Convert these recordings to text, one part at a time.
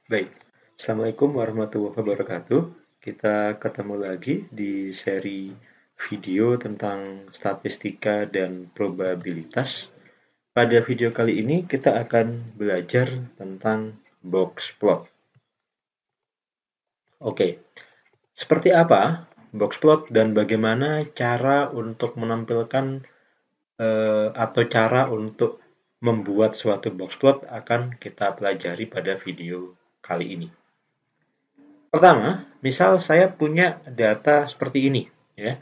Baik, Assalamualaikum warahmatullahi wabarakatuh. Kita ketemu lagi di seri video tentang statistika dan probabilitas. Pada video kali ini kita akan belajar tentang box plot. Oke, seperti apa box plot dan bagaimana cara untuk menampilkan atau cara untuk membuat suatu box plot akan kita pelajari pada video kali ini. Pertama, misal saya punya data seperti ini, ya.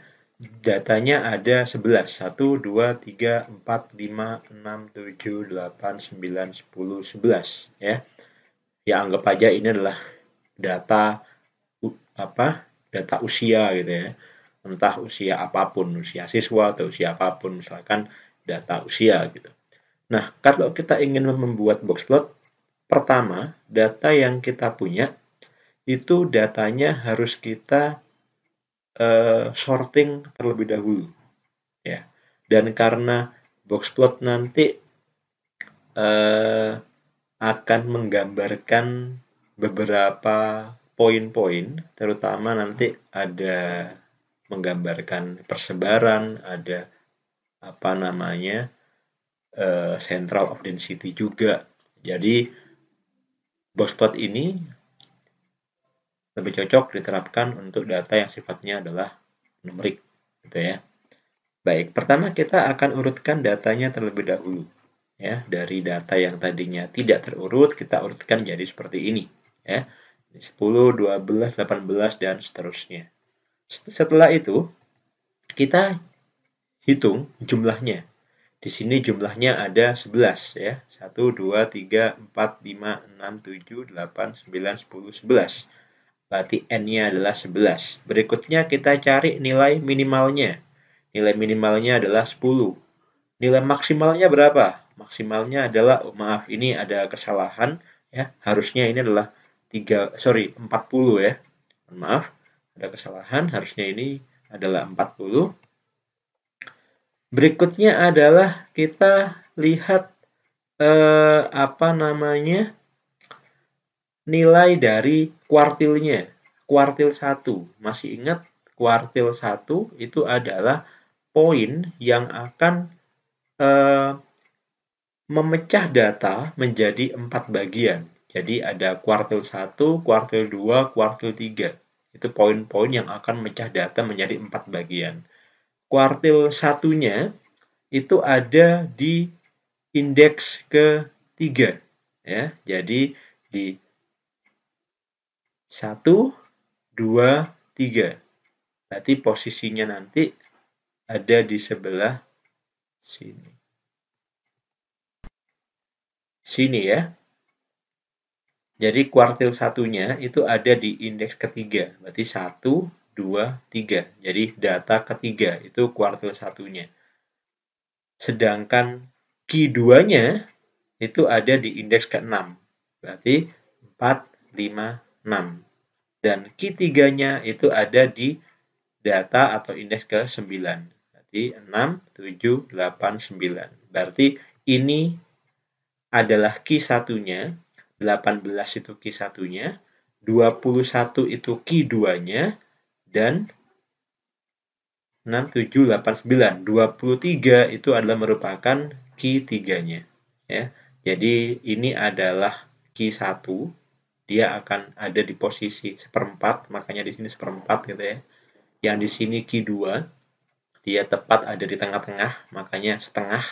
Datanya ada 11, 1, 2, 3, 4, 5, 6, 7, 8, 9, 10, 11, ya. Ya anggap aja ini adalah data apa? Data usia gitu ya. Entah usia apapun, usia siswa atau usia apapun, misalkan data usia gitu. Nah, kalau kita ingin membuat box plot, pertama, data yang kita punya itu datanya harus kita sorting terlebih dahulu, ya. Dan karena box plot nanti akan menggambarkan beberapa poin-poin, terutama nanti ada menggambarkan persebaran, ada apa namanya central of density juga. Jadi box plot ini lebih cocok diterapkan untuk data yang sifatnya adalah numerik, gitu ya. Baik, pertama kita akan urutkan datanya terlebih dahulu. Ya, dari data yang tadinya tidak terurut, kita urutkan jadi seperti ini. Ya, 10, 12, 18, dan seterusnya. Setelah itu, kita hitung jumlahnya. Di sini jumlahnya ada 11 ya. 1, 2, 3, 4, 5, 6, 7, 8, 9, 10, 11. Berarti N-nya adalah 11. Berikutnya kita cari nilai minimalnya. Nilai minimalnya adalah 10. Nilai maksimalnya berapa? Maksimalnya adalah, oh maaf, ini ada kesalahan ya. Harusnya ini adalah 40 ya. Maaf, ada kesalahan. Harusnya ini adalah 40. Berikutnya adalah kita lihat apa namanya? Nilai dari kuartilnya. Kuartil 1. Masih ingat kuartil 1 itu adalah poin yang akan memecah data menjadi 4 bagian. Jadi ada kuartil 1, kuartil 2, kuartil 3. Itu poin-poin yang akan memecah data menjadi 4 bagian. Kuartil 1-nya itu ada di indeks ketiga. Ya, jadi di 1, 2, 3. Berarti posisinya nanti ada di sebelah sini. Sini ya. Jadi kuartil satunya itu ada di indeks ketiga. Berarti 1, 2, 3. Jadi data ketiga itu kuartil satunya. Sedangkan Q2-nya itu ada di indeks ke-6. Berarti 4, 5, 6. Dan Q3-nya itu ada di data atau indeks ke-9. Berarti 6, 7, 8, 9. Berarti ini adalah Q1-nya, 18 itu Q1-nya, 21 itu Q2-nya, dan 6, 7, 8, 9. 23 itu adalah merupakan Q3-nya. Ya. Jadi ini adalah Q1, dia akan ada di posisi seperempat, makanya di sini seperempat gitu ya. Yang di sini Q2, dia tepat ada di tengah-tengah, makanya setengah.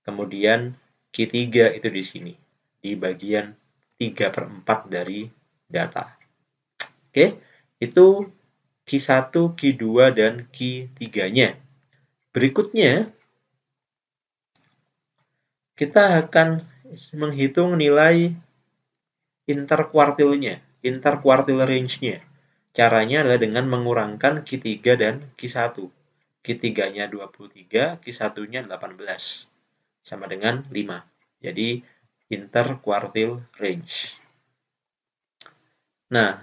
Kemudian Q3 itu di sini, di bagian 3/4 dari data. Oke, itu Q1, Q2, dan Q3-nya. Berikutnya, kita akan menghitung nilai interkuartilnya, interkuartil range-nya. Caranya adalah dengan mengurangkan Q3 dan Q1. Q3-nya 23, Q1-nya 18. Sama dengan 5. Jadi, interquartile range. Nah,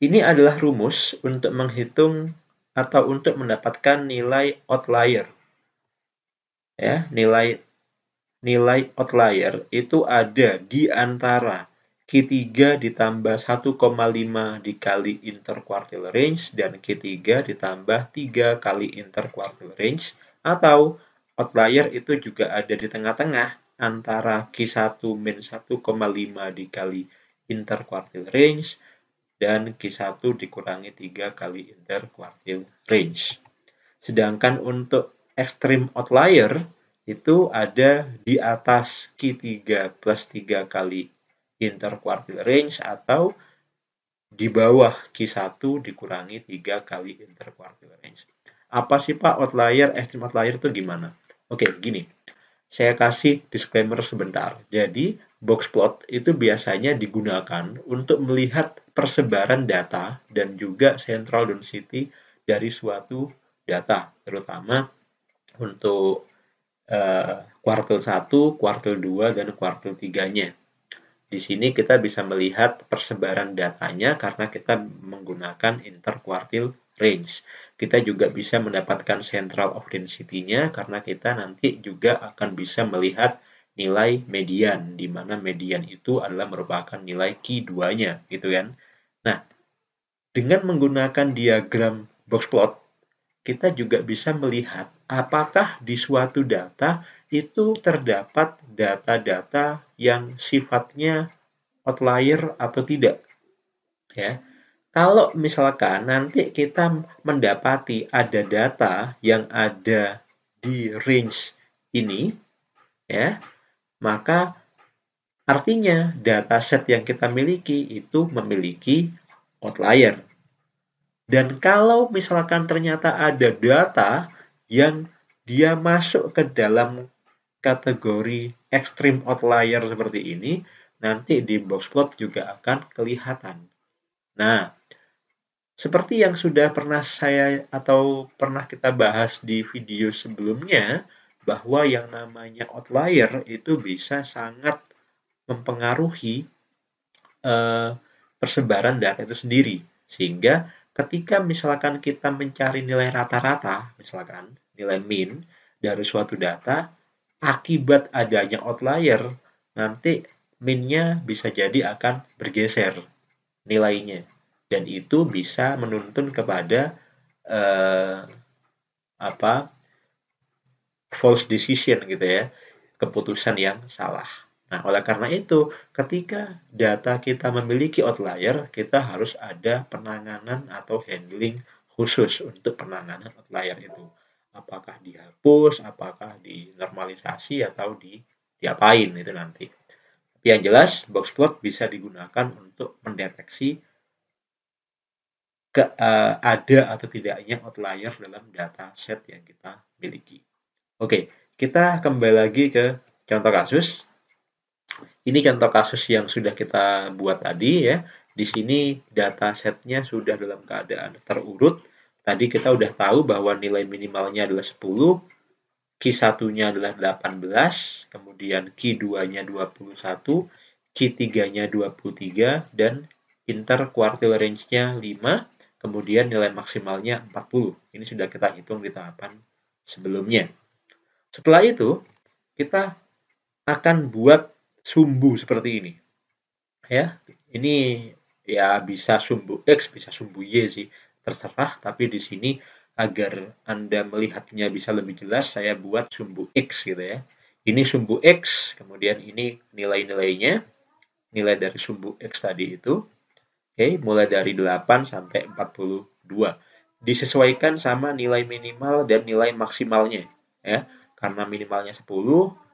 ini adalah rumus untuk menghitung atau untuk mendapatkan nilai outlier. Ya, nilai outlier itu ada di antara Q3 ditambah 1,5 dikali interquartile range dan Q3 ditambah 3 kali interquartile range, atau outlier itu juga ada di tengah-tengah antara Q1 min 1,5 dikali interquartile range dan Q1 dikurangi 3 kali interquartile range. Sedangkan untuk extreme outlier itu ada di atas Q3 plus 3 kali interquartile range atau di bawah Q1 dikurangi 3 kali interquartile range. Apa sih Pak outlier, extreme outlier itu gimana? Oke, gini. Saya kasih disclaimer sebentar. Jadi, box plot itu biasanya digunakan untuk melihat persebaran data dan juga central density dari suatu data, terutama untuk kuartil 1, kuartil 2, dan kuartil 3-nya. Di sini kita bisa melihat persebaran datanya karena kita menggunakan interquartile range. Kita juga bisa mendapatkan central of density-nya karena kita nanti juga akan bisa melihat nilai median, di mana median itu adalah merupakan nilai Q2-nya, gitu kan. Nah, dengan menggunakan diagram box plot, kita juga bisa melihat apakah di suatu data itu terdapat data-data yang sifatnya outlier atau tidak. Ya. Kalau misalkan nanti kita mendapati ada data yang ada di range ini, ya, maka artinya dataset yang kita miliki itu memiliki outlier. Dan kalau misalkan ternyata ada data yang dia masuk ke dalam kategori extreme outlier seperti ini, nanti di box plot juga akan kelihatan. Nah, seperti yang sudah pernah saya atau pernah kita bahas di video sebelumnya, bahwa yang namanya outlier itu bisa sangat mempengaruhi persebaran data itu sendiri. Sehingga ketika misalkan kita mencari nilai rata-rata, misalkan nilai min dari suatu data, akibat adanya outlier, nanti min-nya bisa jadi akan bergeser nilainya. Dan itu bisa menuntun kepada false decision gitu ya, keputusan yang salah. Nah, oleh karena itu, ketika data kita memiliki outlier, kita harus ada penanganan atau handling khusus untuk penanganan outlier itu. Apakah dihapus, apakah dinormalisasi, atau diapain itu nanti. Tapi yang jelas, box plot bisa digunakan untuk mendeteksi ada atau tidaknya outlier dalam data set yang kita miliki. Oke, kita kembali lagi ke contoh kasus. Ini contoh kasus yang sudah kita buat tadi ya. Di sini data setnya sudah dalam keadaan terurut. Tadi kita udah tahu bahwa nilai minimalnya adalah 10, Q1-nya adalah 18, kemudian Q2-nya 21, Q3-nya 23, dan interquartile range-nya 5, kemudian nilai maksimalnya 40. Ini sudah kita hitung di tahapan sebelumnya. Setelah itu, kita akan buat sumbu seperti ini. Ya, ini ya bisa sumbu X, bisa sumbu Y sih, terserah, tapi di sini agar Anda melihatnya bisa lebih jelas, saya buat sumbu X gitu ya. Ini sumbu X, kemudian ini nilai-nilainya, nilai dari sumbu X tadi itu. Oke, mulai dari 8 sampai 42. Disesuaikan sama nilai minimal dan nilai maksimalnya ya. Karena minimalnya 10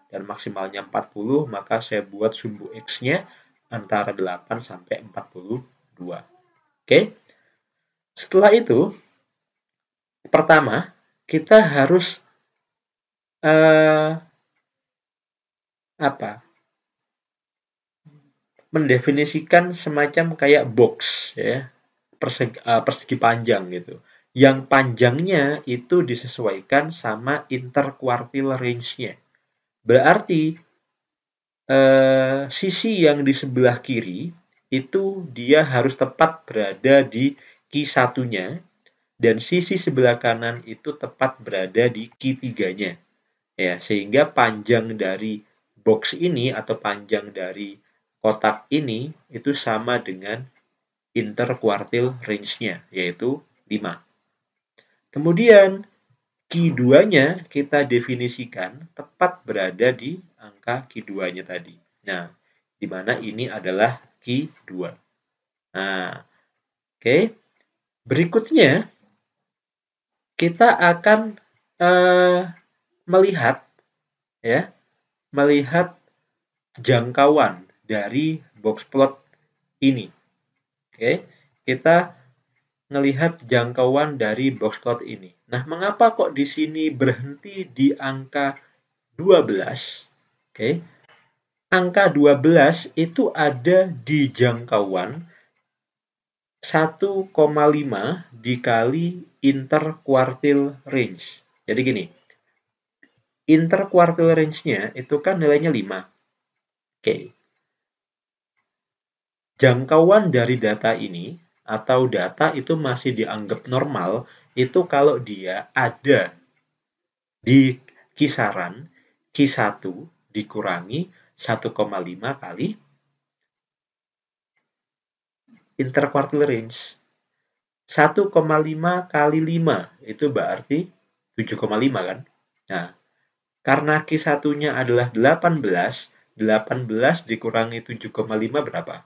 dan maksimalnya 40, maka saya buat sumbu X-nya antara 8 sampai 42. Oke. Setelah itu, pertama, kita harus mendefinisikan semacam kayak box ya, persegi panjang gitu. Yang panjangnya itu disesuaikan sama interquartile range-nya. Berarti sisi yang di sebelah kiri itu dia harus tepat berada di Q1-nya dan sisi sebelah kanan itu tepat berada di Q3-nya. Ya, sehingga panjang dari box ini atau panjang dari kotak ini itu sama dengan interquartile range-nya, yaitu 5. Kemudian Q2-nya kita definisikan tepat berada di angka Q2-nya tadi. Nah, di mana ini adalah Q2. Nah, oke. Berikutnya, kita akan melihat jangkauan dari box plot ini. Oke, kita melihat jangkauan dari box plot ini. Nah, mengapa kok di sini berhenti di angka 12? Oke. Angka 12 itu ada di jangkauan 1,5 dikali interquartile range. Jadi gini, interquartile range-nya itu kan nilainya 5. Oke. Jangkauan dari data ini atau data itu masih dianggap normal itu kalau dia ada di kisaran Q1 dikurangi 1,5 kali interquartile range. 1,5 kali 5 itu berarti 7,5 kan? Nah, karena Q1-nya adalah 18, 18 dikurangi 7,5 berapa?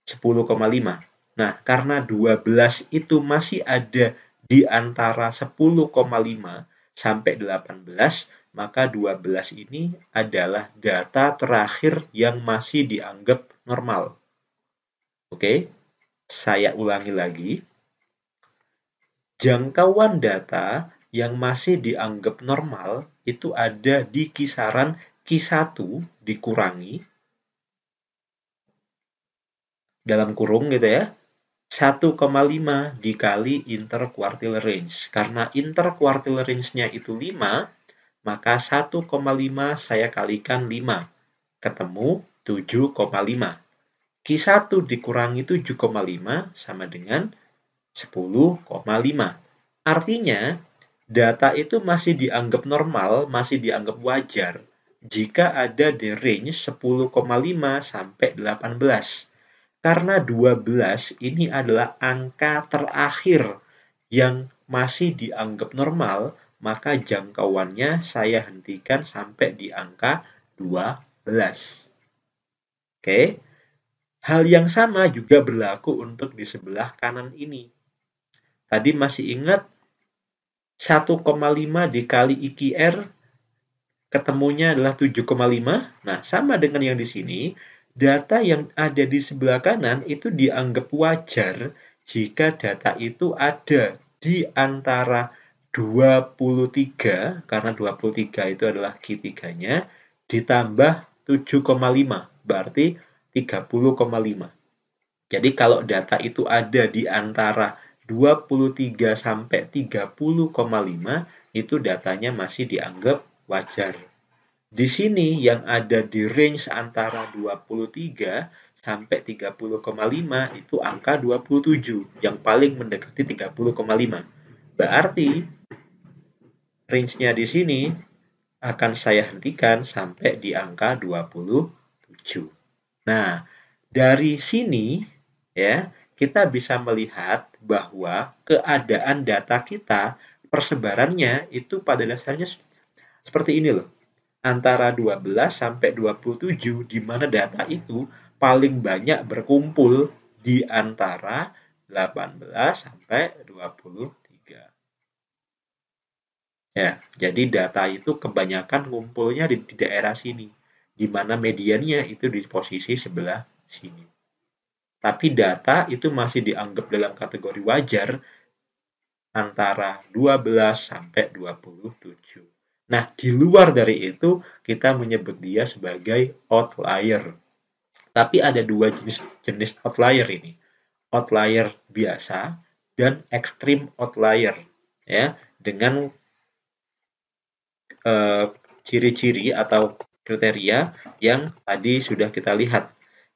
10,5. Nah, karena 12 itu masih ada di antara 10,5 sampai 18, maka 12 ini adalah data terakhir yang masih dianggap normal. Oke, saya ulangi lagi. Jangkauan data yang masih dianggap normal itu ada di kisaran Q1 dikurangi dalam kurung gitu ya, 1,5 dikali interquartile range. Karena interquartile range-nya itu 5, maka 1,5 saya kalikan 5. Ketemu 7,5. Q1 dikurangi 7,5 sama dengan 10,5. Artinya, data itu masih dianggap normal, masih dianggap wajar jika ada di range 10,5 sampai 18. Karena 12 ini adalah angka terakhir yang masih dianggap normal, maka jangkauannya saya hentikan sampai di angka 12. Oke. Hal yang sama juga berlaku untuk di sebelah kanan ini. Tadi masih ingat 1,5 dikali IQR ketemunya adalah 7,5. Nah, sama dengan yang di sini, data yang ada di sebelah kanan itu dianggap wajar jika data itu ada di antara 23, karena 23 itu adalah Q3-nya, ditambah 7,5, berarti 30,5. Jadi kalau data itu ada di antara 23 sampai 30,5, itu datanya masih dianggap wajar. Di sini yang ada di range antara 23 sampai 30,5 itu angka 27, yang paling mendekati 30,5. Berarti range-nya di sini akan saya hentikan sampai di angka 27. Nah, dari sini ya, kita bisa melihat bahwa keadaan data kita, persebarannya itu pada dasarnya seperti ini loh. Antara 12 sampai 27, di mana data itu paling banyak berkumpul di antara 18 sampai 23. Ya, jadi data itu kebanyakan ngumpulnya di daerah sini, di mana mediannya itu di posisi sebelah sini. Tapi data itu masih dianggap dalam kategori wajar antara 12 sampai 27. Nah, di luar dari itu, kita menyebut dia sebagai outlier. Tapi ada dua jenis outlier ini. Outlier biasa dan extreme outlier. Ya, dengan ciri-ciri atau kriteria yang tadi sudah kita lihat.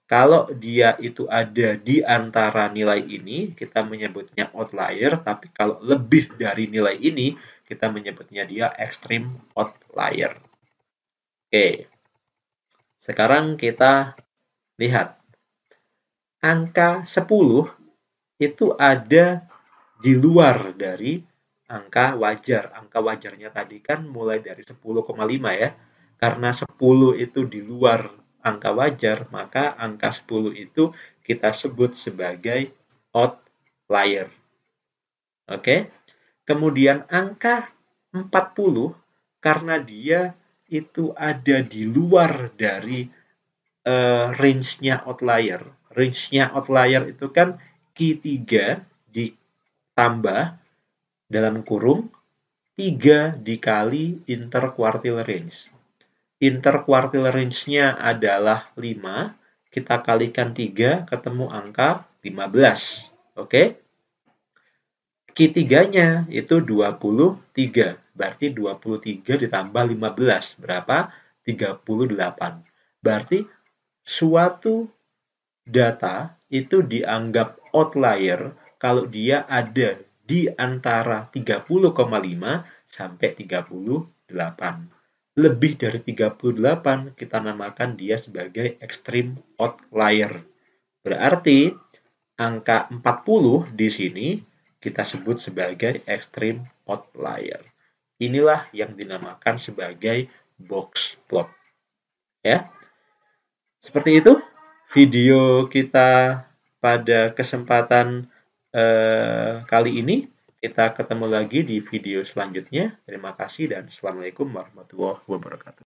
Kalau dia itu ada di antara nilai ini, kita menyebutnya outlier, tapi kalau lebih dari nilai ini, kita menyebutnya dia extreme outlier. Oke, sekarang kita lihat angka 10 itu ada di luar dari angka wajar. Angka wajarnya tadi kan mulai dari 10,5 ya. Karena 10 itu di luar angka wajar, maka angka 10 itu kita sebut sebagai outlier. Oke. Kemudian angka 40 karena dia itu ada di luar dari range-nya outlier. Range-nya outlier itu kan Q3 ditambah dalam kurung 3 dikali interquartile range. Interquartile range-nya adalah 5, kita kalikan 3 ketemu angka 15. Oke? Q3-nya itu 23. Berarti 23 ditambah 15 berapa? 38. Berarti suatu data itu dianggap outlier kalau dia ada di antara 30,5 sampai 38. Lebih dari 38 kita namakan dia sebagai extreme outlier. Berarti angka 40 di sini kita sebut sebagai extreme outlier. Inilah yang dinamakan sebagai box plot. Ya. Seperti itu video kita pada kesempatan kali ini. Kita ketemu lagi di video selanjutnya. Terima kasih dan Assalamualaikum warahmatullahi wabarakatuh.